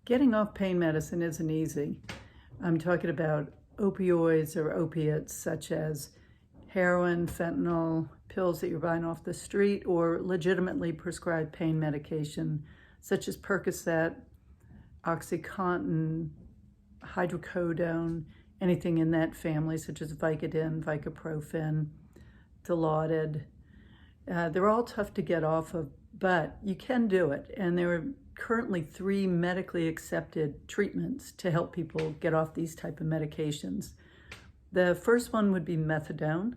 Getting off pain medicine isn't easy. I'm talking about opioids or opiates such as heroin, fentanyl, pills that you're buying off the street, or legitimately prescribed pain medication such as Percocet, OxyContin, hydrocodone, anything in that family such as Vicodin, Vicoprofen, Dilaudid. They're all tough to get off of, but you can do it. And there are currently 3 medically accepted treatments to help people get off these type of medications. The first one would be methadone.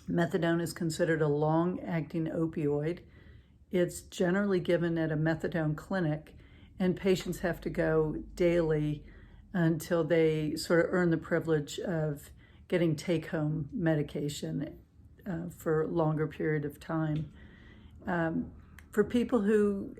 Methadone is considered a long-acting opioid. It's generally given at a methadone clinic, and patients have to go daily until they sort of earn the privilege of getting take-home medication for a longer period of time. For people who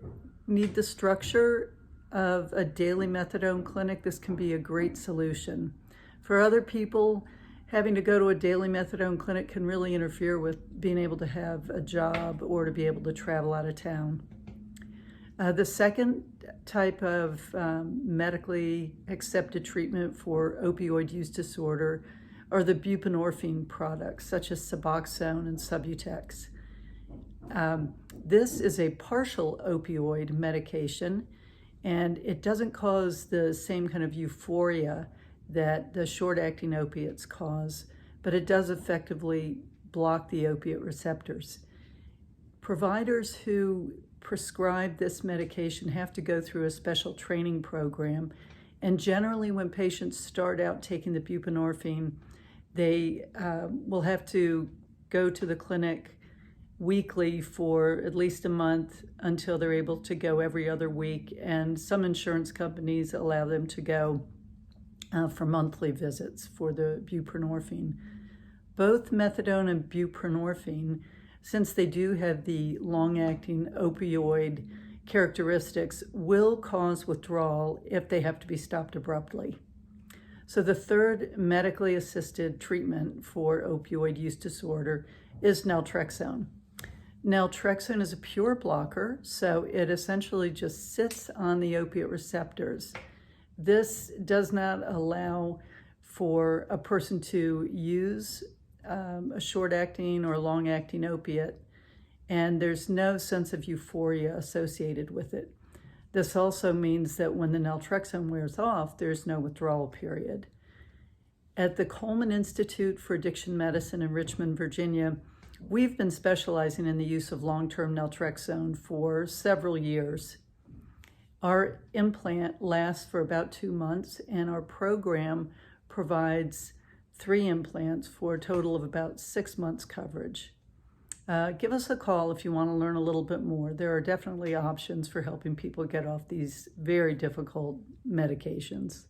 need the structure of a daily methadone clinic, this can be a great solution. For other people, having to go to a daily methadone clinic can really interfere with being able to have a job or to be able to travel out of town. The second type of medically accepted treatment for opioid use disorder are the buprenorphine products, such as Suboxone and Subutex. This is a partial opioid medication, and it doesn't cause the same kind of euphoria that the short-acting opiates cause, but it does effectively block the opiate receptors. Providers who prescribe this medication have to go through a special training program, and generally when patients start out taking the buprenorphine, they will have to go to the clinic weekly for at least a month until they're able to go every other week, and some insurance companies allow them to go for monthly visits for the buprenorphine. Both methadone and buprenorphine, since they do have the long-acting opioid characteristics, will cause withdrawal if they have to be stopped abruptly. So the third medically assisted treatment for opioid use disorder is naltrexone. Naltrexone is a pure blocker, so it essentially just sits on the opiate receptors. This does not allow for a person to use a short-acting or long-acting opiate, and there's no sense of euphoria associated with it. This also means that when the naltrexone wears off, there's no withdrawal period. At the Coleman Institute for Addiction Medicine in Richmond, Virginia, we've been specializing in the use of long-term naltrexone for several years. Our implant lasts for about 2 months, and our program provides 3 implants for a total of about 6 months coverage. Give us a call if you want to learn a little bit more. There are definitely options for helping people get off these very difficult medications.